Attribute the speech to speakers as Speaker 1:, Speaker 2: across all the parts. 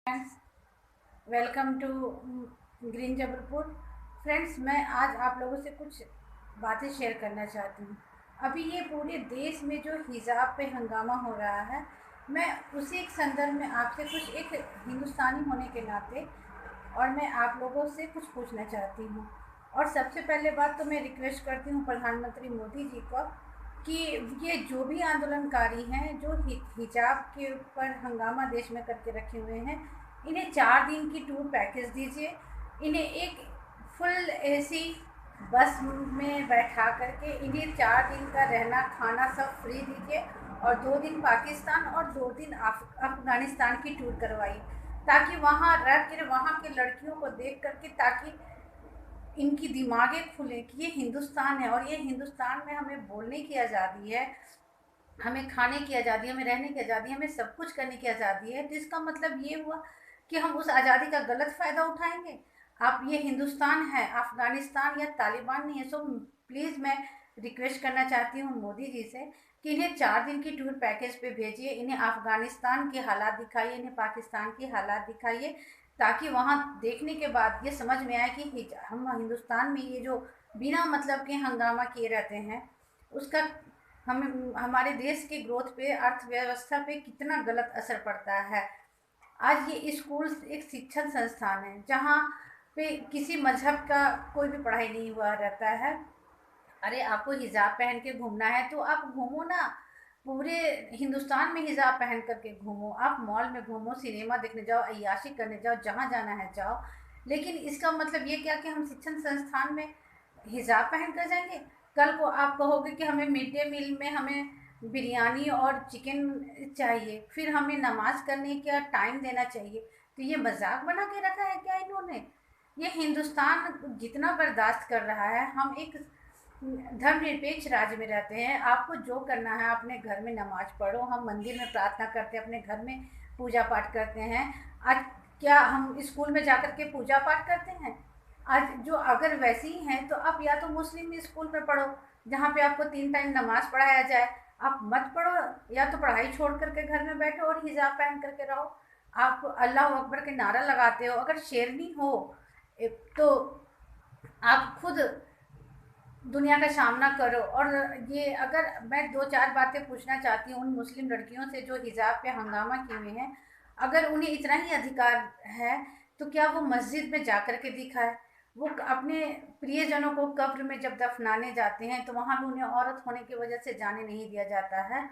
Speaker 1: Friends, welcome to green Jabalpur. Friends, मैं आज आप लोगों से कुछ बातें शेयर करना चाहती हूँ। अभी ये पूरे देश में जो हिजाब पे हंगामा हो रहा है, मैं उसी एक संदर्भ में आपसे कुछ एक हिंदुस्तानी होने के नाते और मैं आप लोगों से कुछ पूछना चाहती हूँ। और सबसे पहले बात तो मैं रिक्वेस्ट करती हूँ प्रधानमंत्री मोदी जी को कि ये जो भी आंदोलनकारी हैं जो हिजाब के ऊपर हंगामा देश में करके रखे हुए हैं, इन्हें 4 दिन की टूर पैकेज दीजिए। इन्हें एक फुल एसी बस में बैठा करके इन्हें 4 दिन का रहना खाना सब फ्री दीजिए और 2 दिन पाकिस्तान और 2 दिन अफगानिस्तान की टूर करवाइए, ताकि वहाँ रह कर वहाँ के लड़कियों को देख करके ताकि इनकी दिमागें खुलें कि ये हिंदुस्तान है और ये हिंदुस्तान में हमें बोलने की आज़ादी है, हमें खाने की आज़ादी है, हमें रहने की आज़ादी है, हमें सब कुछ करने की आज़ादी है। तो इसका मतलब ये हुआ कि हम उस आज़ादी का गलत फ़ायदा उठाएंगे। आप ये हिंदुस्तान है, अफ़गानिस्तान या तालिबान नहीं है। सो प्लीज़ मैं रिक्वेस्ट करना चाहती हूँ मोदी जी से कि इन्हें 4 दिन की टूर पैकेज पे भेजिए, इन्हें अफ़गानिस्तान के हालात दिखाइए, इन्हें पाकिस्तान के हालात दिखाइए, ताकि वहाँ देखने के बाद ये समझ में आए कि हम हिंदुस्तान में ये जो बिना मतलब के हंगामा किए रहते हैं, उसका हम हमारे देश के ग्रोथ पे, अर्थव्यवस्था पे कितना गलत असर पड़ता है। आज ये स्कूल एक शिक्षण संस्थान है जहाँ पे किसी मजहब का कोई भी पढ़ाई नहीं हुआ रहता है। अरे आपको हिजाब पहन के घूमना है तो आप घूमो ना, पूरे हिंदुस्तान में हिजाब पहन करके घूमो, आप मॉल में घूमो, सिनेमा देखने जाओ, अय्याशी करने जाओ, जहाँ जाना है जाओ। लेकिन इसका मतलब ये क्या कि हम शिक्षण संस्थान में हिजाब पहन कर जाएंगे? कल को आप कहोगे कि हमें मिड डे मील में हमें बिरयानी और चिकन चाहिए, फिर हमें नमाज करने का टाइम देना चाहिए। तो ये मजाक बना के रखा है क्या इन्होंने? ये हिंदुस्तान जितना बर्दाश्त कर रहा है, हम एक धर्मनिरपेक्ष राज्य में रहते हैं। आपको जो करना है अपने घर में नमाज पढ़ो, हम मंदिर में प्रार्थना करते हैं, अपने घर में पूजा पाठ करते हैं। आज क्या हम स्कूल में जाकर के पूजा पाठ करते हैं? आज जो अगर वैसे ही हैं तो आप या तो मुस्लिम स्कूल में पढ़ो जहाँ पे आपको 3 टाइम नमाज पढ़ाया जाए, आप मत पढ़ो। या तो पढ़ाई छोड़ करके घर में बैठो और हिजाब पहन करके रहो। आप अल्लाह अकबर के नारा लगाते हो, अगर शेरनी हो तो आप खुद दुनिया का सामना करो। और ये अगर मैं 2-4 बातें पूछना चाहती हूँ उन मुस्लिम लड़कियों से जो हिजाब पे हंगामा किए हुए हैं। अगर उन्हें इतना ही अधिकार है तो क्या वो मस्जिद में जा कर के दिखाए? वो अपने प्रियजनों को कब्र में जब दफनाने जाते हैं तो वहाँ भी उन्हें औरत होने की वजह से जाने नहीं दिया जाता है।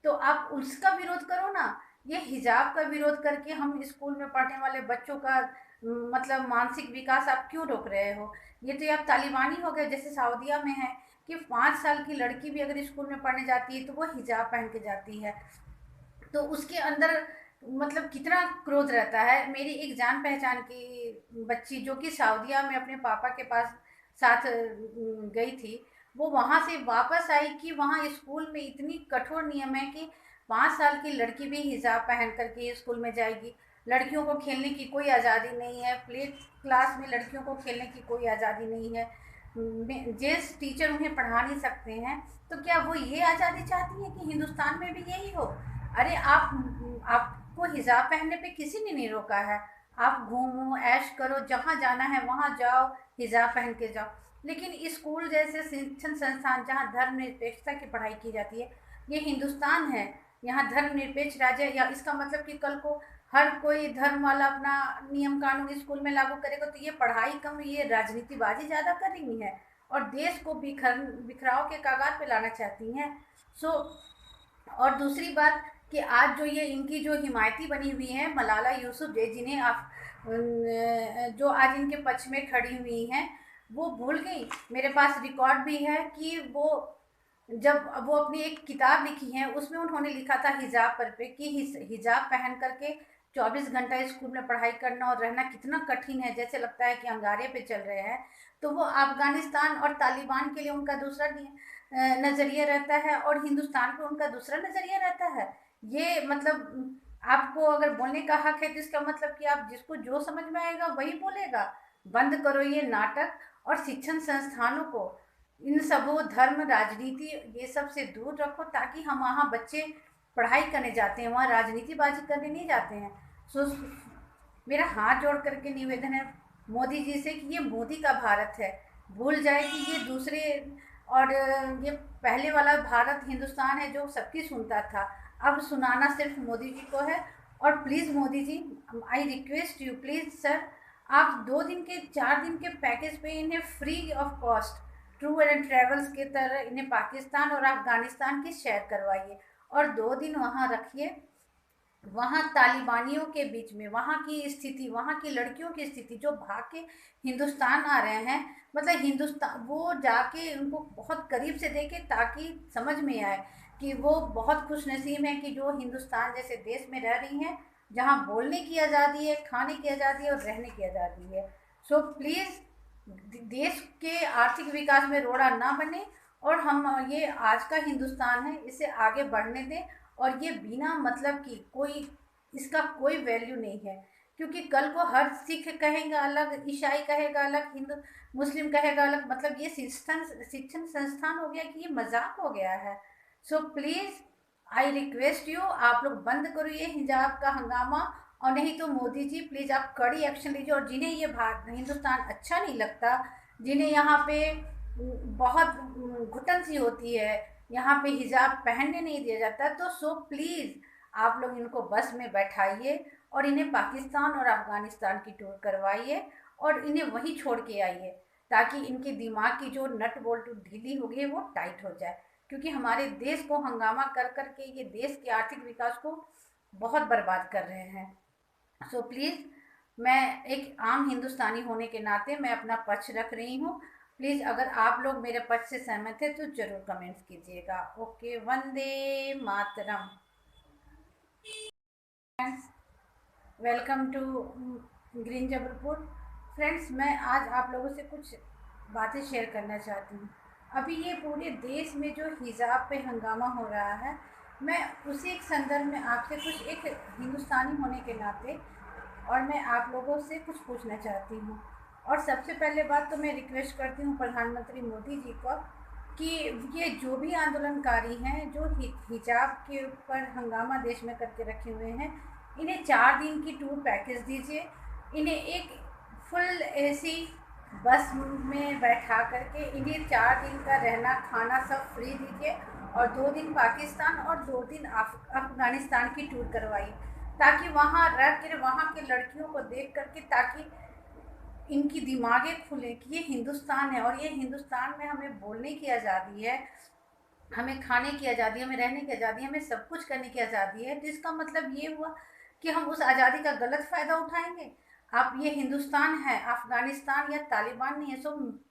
Speaker 1: तो आप उसका विरोध करो ना। ये हिजाब का विरोध करके हम स्कूल में पढ़ने वाले बच्चों का मतलब मानसिक विकास आप क्यों रोक रहे हो? ये तो आप तालिबानी हो गए। जैसे सऊदीया में है कि 5 साल की लड़की भी अगर स्कूल में पढ़ने जाती है तो वो हिजाब पहन के जाती है, तो उसके अंदर मतलब कितना क्रोध रहता है। मेरी एक जान पहचान की बच्ची जो कि सऊदीया में अपने पापा के पास साथ गई थी, वो वहाँ से वापस आई कि वहाँ स्कूल में इतनी कठोर नियम है कि 5 साल की लड़की भी हिजाब पहन करके स्कूल में जाएगी। लड़कियों को खेलने की कोई आज़ादी नहीं है, प्ले क्लास में लड़कियों को खेलने की कोई आज़ादी नहीं है, जेंट्स टीचर उन्हें पढ़ा नहीं सकते हैं। तो क्या वो ये आज़ादी चाहती है कि हिंदुस्तान में भी यही हो? अरे आपको हिजाब पहनने पे किसी ने नहीं रोका है। आप घूमो, ऐश करो, जहाँ जाना है वहाँ जाओ, हिजाब पहन के जाओ। लेकिन स्कूल जैसे शिक्षण संस्थान जहाँ धर्मनिरपेक्षता की पढ़ाई की जाती है, ये हिंदुस्तान है, यहाँ धर्मनिरपेक्ष राज्य है। या इसका मतलब कि कल को हर कोई धर्म वाला अपना नियम कानून स्कूल में लागू करेगा तो ये पढ़ाई कम, ये राजनीतिबाजी ज़्यादा कर रही है और देश को बिखराव के कगार पे लाना चाहती हैं। सो और दूसरी बात कि आज जो ये इनकी जो हिमायती बनी हुई है मलाला यूसुफ, जिन्हें आप जो आज इनके पक्ष में खड़ी हुई हैं, वो भूल गई। मेरे पास रिकॉर्ड भी है कि वो जब वो अपनी एक किताब लिखी है उसमें उन्होंने लिखा था हिजाब पर पे कि हिजाब पहन करके 24 घंटा स्कूल में पढ़ाई करना और रहना कितना कठिन है, जैसे लगता है कि अंगारे पे चल रहे हैं। तो वो अफगानिस्तान और तालिबान के लिए उनका दूसरा नज़रिया रहता है और हिंदुस्तान पे उनका दूसरा नज़रिया रहता है। ये मतलब आपको अगर बोलने का हक है तो इसका मतलब कि आप जिसको जो समझ में आएगा वही बोलेगा। बंद करो ये नाटक और शिक्षण संस्थानों को इन सबों धर्म राजनीति ये सब से दूर रखो, ताकि हम वहाँ बच्चे पढ़ाई करने जाते हैं, वहाँ राजनीतिबाजी करने नहीं जाते हैं। सो मेरा हाथ जोड़ करके निवेदन है मोदी जी से कि ये मोदी का भारत है, भूल जाए कि ये दूसरे और ये पहले वाला भारत हिंदुस्तान है जो सबकी सुनता था, अब सुनाना सिर्फ मोदी जी को है। और please Modi ji, I request you please sir, आप 2 दिन के 4 दिन के पैकेज पे इन्हें free of cost tour and travels के तरह इन्हें पाकिस्तान और अफगानिस्तान की सैर करवाइए और 2 दिन वहाँ रखिए। वहाँ तालिबानियों के बीच में वहाँ की स्थिति, वहाँ की लड़कियों की स्थिति जो भाग के हिंदुस्तान आ रहे हैं, मतलब हिंदुस्तान वो जाके उनको बहुत करीब से देखे ताकि समझ में आए कि वो बहुत खुश नसीब हैं कि जो हिंदुस्तान जैसे देश में रह रही हैं, जहाँ बोलने की आज़ादी है, खाने की आज़ादी है और रहने की आज़ादी है। सो प्लीज़ देश के आर्थिक विकास में रोड़ा ना बने और हम ये आज का हिंदुस्तान है इसे आगे बढ़ने दें। और ये बिना मतलब की कोई इसका कोई वैल्यू नहीं है, क्योंकि कल को हर सिख कहेगा अलग, ईसाई कहेगा अलग, हिंदू मुस्लिम कहेगा अलग, मतलब ये शिक्षण संस्थान हो गया कि ये मजाक हो गया है। So please I request you, आप लोग बंद करो ये हिजाब का हंगामा। और नहीं तो मोदी जी प्लीज़ आप कड़ी एक्शन लीजिए। और जिन्हें ये भारत हिंदुस्तान अच्छा नहीं लगता, जिन्हें यहाँ पे बहुत घुटन सी होती है, यहाँ पे हिजाब पहनने नहीं दिया जाता, तो सो प्लीज़ आप लोग इनको बस में बैठाइए और इन्हें पाकिस्तान और अफ़गानिस्तान की टूर करवाइए और इन्हें वहीं छोड़ के आइए ताकि इनके दिमाग की जो नट बोल्ट ढीली हो गई है वो टाइट हो जाए, क्योंकि हमारे देश को हंगामा कर कर के ये देश के आर्थिक विकास को बहुत बर्बाद कर रहे हैं। सो प्लीज़, मैं एक आम हिंदुस्तानी होने के नाते मैं अपना पक्ष रख रही हूँ। प्लीज़ अगर आप लोग मेरे पक्ष से सहमत हैं तो ज़रूर कमेंट्स कीजिएगा। ओके, वंदे मातरम। Friends, welcome to green Jabalpur. Friends, मैं आज आप लोगों से कुछ बातें शेयर करना चाहती हूँ। अभी ये पूरे देश में जो हिजाब पे हंगामा हो रहा है, मैं उसी एक संदर्भ में आपसे कुछ एक हिंदुस्तानी होने के नाते और मैं आप लोगों से कुछ पूछना चाहती हूँ। और सबसे पहले बात तो मैं रिक्वेस्ट करती हूँ प्रधानमंत्री मोदी जी को कि ये जो भी आंदोलनकारी हैं जो हिजाब के ऊपर हंगामा देश में करके रखे हुए हैं, इन्हें 4 दिन की टूर पैकेज दीजिए। इन्हें एक फुल एसी बस में बैठा करके इन्हें 4 दिन का रहना खाना सब फ्री दीजिए और 2 दिन पाकिस्तान और 2 दिन अफगानिस्तान की टूर करवाइए, ताकि वहाँ रह कर वहाँ के लड़कियों को देख करके ताकि इनकी दिमागें खुले कि ये हिंदुस्तान है और ये हिंदुस्तान में हमें बोलने की आज़ादी है, हमें खाने की आज़ादी है, हमें रहने की आज़ादी है, हमें सब कुछ करने की आज़ादी है। तो इसका मतलब ये हुआ कि हम उस आज़ादी का गलत फ़ायदा उठाएंगे। आप ये हिंदुस्तान है, अफ़गानिस्तान या तालिबान नहीं है। सो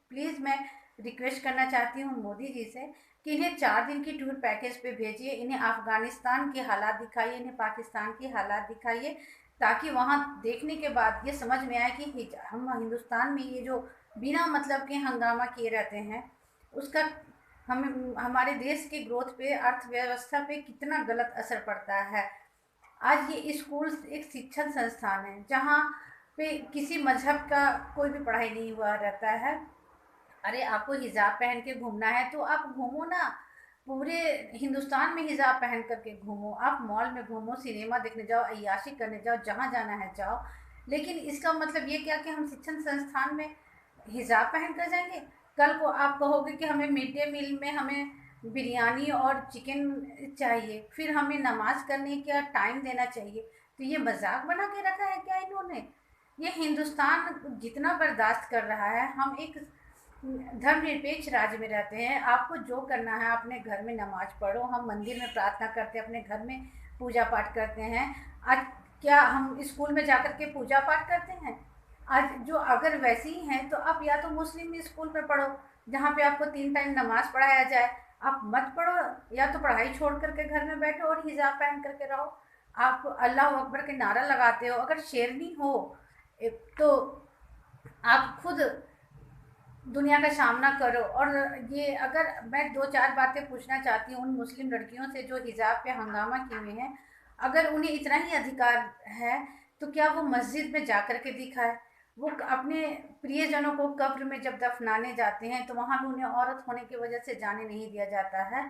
Speaker 1: प्लीज़ मैं रिक्वेस्ट करना चाहती हूँ मोदी जी से कि इन्हें 4 दिन की टूर पैकेज पे भेजिए, इन्हें अफ़गानिस्तान के हालात दिखाइए, इन्हें पाकिस्तान के हालात दिखाइए, ताकि वहाँ देखने के बाद ये समझ में आए कि हम हिंदुस्तान में ये जो बिना मतलब के हंगामा किए रहते हैं उसका हम हमारे देश के ग्रोथ पे, अर्थव्यवस्था पे कितना गलत असर पड़ता है। आज ये स्कूल एक शिक्षण संस्थान है जहाँ पे किसी मजहब का कोई भी पढ़ाई नहीं हुआ रहता है। अरे आपको हिजाब पहन के घूमना है तो आप घूमो ना, पूरे हिंदुस्तान में हिजाब पहन करके घूमो, आप मॉल में घूमो, सिनेमा देखने जाओ, अय्याशी करने जाओ, जहाँ जाना है जाओ। लेकिन इसका मतलब ये क्या कि हम शिक्षण संस्थान में हिजाब पहन कर जाएंगे? कल को आप कहोगे कि हमें मिड डे मील में हमें बिरयानी और चिकन चाहिए, फिर हमें नमाज करने का टाइम देना चाहिए, तो ये मजाक बना के रखा है क्या इन्होंने? ये हिंदुस्तान जितना बर्दाश्त कर रहा है, हम एक धर्मनिरपेक्ष राज्य में रहते हैं। आपको जो करना है अपने घर में नमाज पढ़ो, हम मंदिर में प्रार्थना करते हैं, अपने घर में पूजा पाठ करते हैं। आज क्या हम स्कूल में जाकर के पूजा पाठ करते हैं? आज जो अगर वैसे ही हैं तो आप या तो मुस्लिम स्कूल में पढ़ो जहाँ पे आपको 3 टाइम नमाज पढ़ाया जाए, आप मत पढ़ो, या तो पढ़ाई छोड़ करके घर में बैठो और हिजाब पहन करके रहो। आप अल्लाह अकबर के नारा लगाते हो, अगर शेरनी हो तो आप खुद दुनिया का सामना करो। और ये अगर मैं 2-4 बातें पूछना चाहती हूँ उन मुस्लिम लड़कियों से जो हिजाब पे हंगामा किए हुए हैं, अगर उन्हें इतना ही अधिकार है तो क्या वो मस्जिद में जा कर के दिखाए? वो अपने प्रियजनों को कब्र में जब दफनाने जाते हैं तो वहाँ भी उन्हें औरत होने की वजह से जाने नहीं दिया जाता है।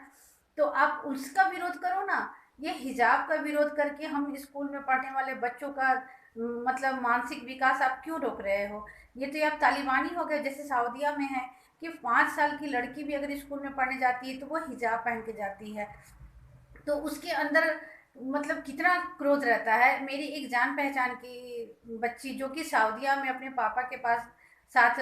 Speaker 1: तो आप उसका विरोध करो ना। ये हिजाब का विरोध करके हम स्कूल में पढ़ने वाले बच्चों का मतलब मानसिक विकास आप क्यों रोक रहे हो? ये तो आप तालिबानी हो गए। जैसे सऊदीया में है कि 5 साल की लड़की भी अगर स्कूल में पढ़ने जाती है तो वो हिजाब पहन के जाती है, तो उसके अंदर मतलब कितना क्रोध रहता है। मेरी एक जान पहचान की बच्ची जो कि सऊदीया में अपने पापा के पास साथ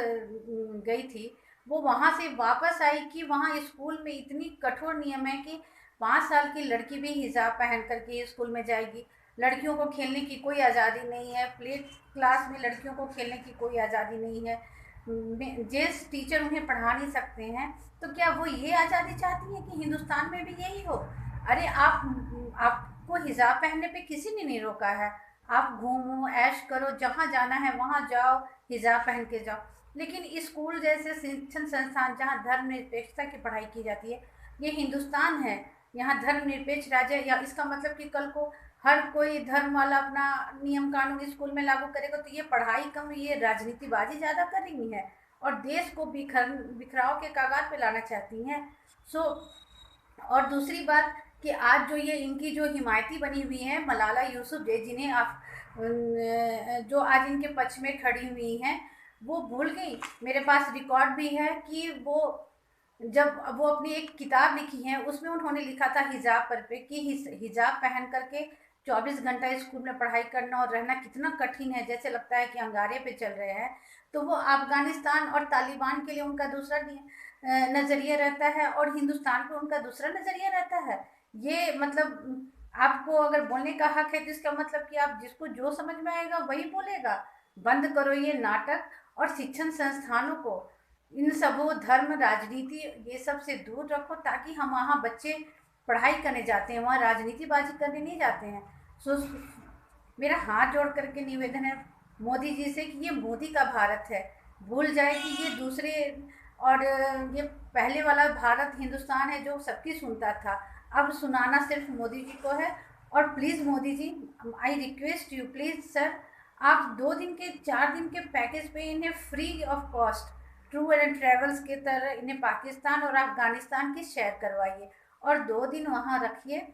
Speaker 1: गई थी, वो वहाँ से वापस आई कि वहाँ स्कूल में इतनी कठोर नियम है कि 5 साल की लड़की भी हिजाब पहन करके स्कूल में जाएगी। लड़कियों को खेलने की कोई आज़ादी नहीं है, प्ले क्लास में लड़कियों को खेलने की कोई आज़ादी नहीं है, जिस टीचर उन्हें पढ़ा नहीं सकते हैं। तो क्या वो ये आज़ादी चाहती है कि हिंदुस्तान में भी यही हो? अरे आपको हिजाब पहनने पे किसी ने नहीं रोका है। आप घूमो, ऐश करो, जहाँ जाना है वहाँ जाओ, हिजाब पहन के जाओ। लेकिन स्कूल जैसे शिक्षण संस्थान जहाँ धर्मनिरपेक्षता की पढ़ाई की जाती है, ये हिंदुस्तान है, यहाँ धर्मनिरपेक्ष राज्य है। या इसका मतलब कि कल को हर कोई धर्म वाला अपना नियम कानून स्कूल में लागू करेगा, तो ये पढ़ाई कम, ये राजनीतिबाजी ज़्यादा कर रही है और देश को बिखराव के कगार पे लाना चाहती हैं। सो और दूसरी बात कि आज जो ये इनकी जो हिमायती बनी हुई हैं मलाला यूसुफ़ज़ई, जिन्हें आप जो आज इनके पक्ष में खड़ी हुई हैं, वो भूल गई। मेरे पास रिकॉर्ड भी है कि वो जब वो अपनी एक किताब लिखी है उसमें उन्होंने लिखा था हिजाब पर पे कि हिजाब पहन करके 24 घंटा स्कूल में पढ़ाई करना और रहना कितना कठिन है, जैसे लगता है कि अंगारे पे चल रहे हैं। तो वो अफगानिस्तान और तालिबान के लिए उनका दूसरा नज़रिया रहता है और हिंदुस्तान पे उनका दूसरा नज़रिया रहता है। ये मतलब आपको अगर बोलने का हक है तो इसका मतलब कि आप जिसको जो समझ में आएगा वही बोलेगा। बंद करो ये नाटक और शिक्षण संस्थानों को इन सबों धर्म राजनीति ये सब से दूर रखो, ताकि हम वहाँ बच्चे पढ़ाई करने जाते हैं, वहाँ राजनीतिबाजी करने नहीं जाते हैं। सो मेरा हाथ जोड़ करके निवेदन है मोदी जी से कि ये मोदी का भारत है, भूल जाए कि ये दूसरे और ये पहले वाला भारत हिंदुस्तान है जो सबकी सुनता था। अब सुनाना सिर्फ मोदी जी को है। और please Modi ji, I request you, please sir, आप 2 दिन के 4 दिन के पैकेज पे इन्हें free of cost tour and travels के तरह इन्हें पाकिस्तान और अफगानिस्तान की सैर करवाइए और 2 दिन वहाँ रखिए।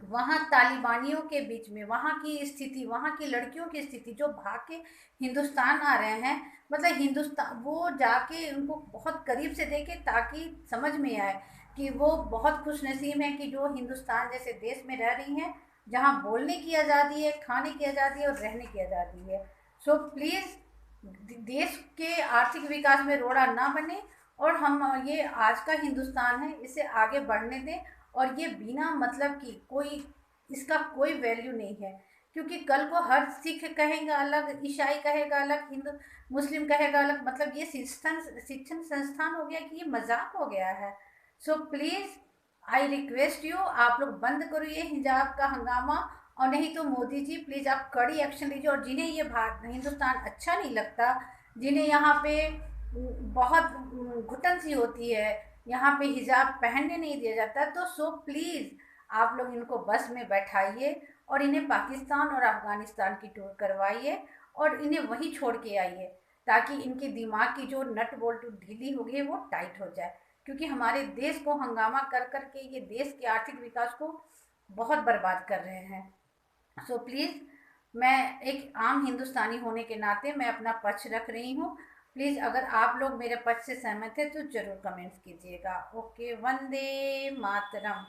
Speaker 1: वहाँ तालिबानियों के बीच में वहाँ की स्थिति, वहाँ की लड़कियों की स्थिति जो भाग के हिंदुस्तान आ रहे हैं, मतलब हिंदुस्तान वो जाके उनको बहुत करीब से देखे ताकि समझ में आए कि वो बहुत खुश नसीब हैं कि जो हिंदुस्तान जैसे देश में रह रही हैं, जहाँ बोलने की आज़ादी है, खाने की आज़ादी है और रहने की आज़ादी है। सो प्लीज़ देश के आर्थिक विकास में रोड़ा ना बने और हम ये आज का हिंदुस्तान है इसे आगे बढ़ने दें। और ये बिना मतलब की कोई इसका कोई वैल्यू नहीं है, क्योंकि कल को हर सिख कहेगा अलग, ईसाई कहेगा अलग, हिंदू मुस्लिम कहेगा अलग। मतलब ये शिक्षण संस्थान हो गया कि ये मजाक हो गया है। So please I request you, आप लोग बंद करो ये हिजाब का हंगामा। और नहीं तो मोदी जी प्लीज़ आप कड़ी एक्शन लीजिए। और जिन्हें ये भारत हिंदुस्तान अच्छा नहीं लगता, जिन्हें यहाँ पे बहुत घुटन सी होती है, यहाँ पे हिजाब पहनने नहीं दिया जाता, तो सो प्लीज़ आप लोग इनको बस में बैठाइए और इन्हें पाकिस्तान और अफ़गानिस्तान की टूर करवाइए और इन्हें वहीं छोड़ के आइए, ताकि इनके दिमाग की जो नट बोल्ट ढीली हो गई वो टाइट हो जाए। क्योंकि हमारे देश को हंगामा कर कर के ये देश के आर्थिक विकास को बहुत बर्बाद कर रहे हैं। सो प्लीज़, मैं एक आम हिंदुस्तानी होने के नाते मैं अपना पक्ष रख रही हूँ। प्लीज़ अगर आप लोग मेरे पक्ष से सहमत हैं तो ज़रूर कमेंट्स कीजिएगा। ओके, वंदे मातरम।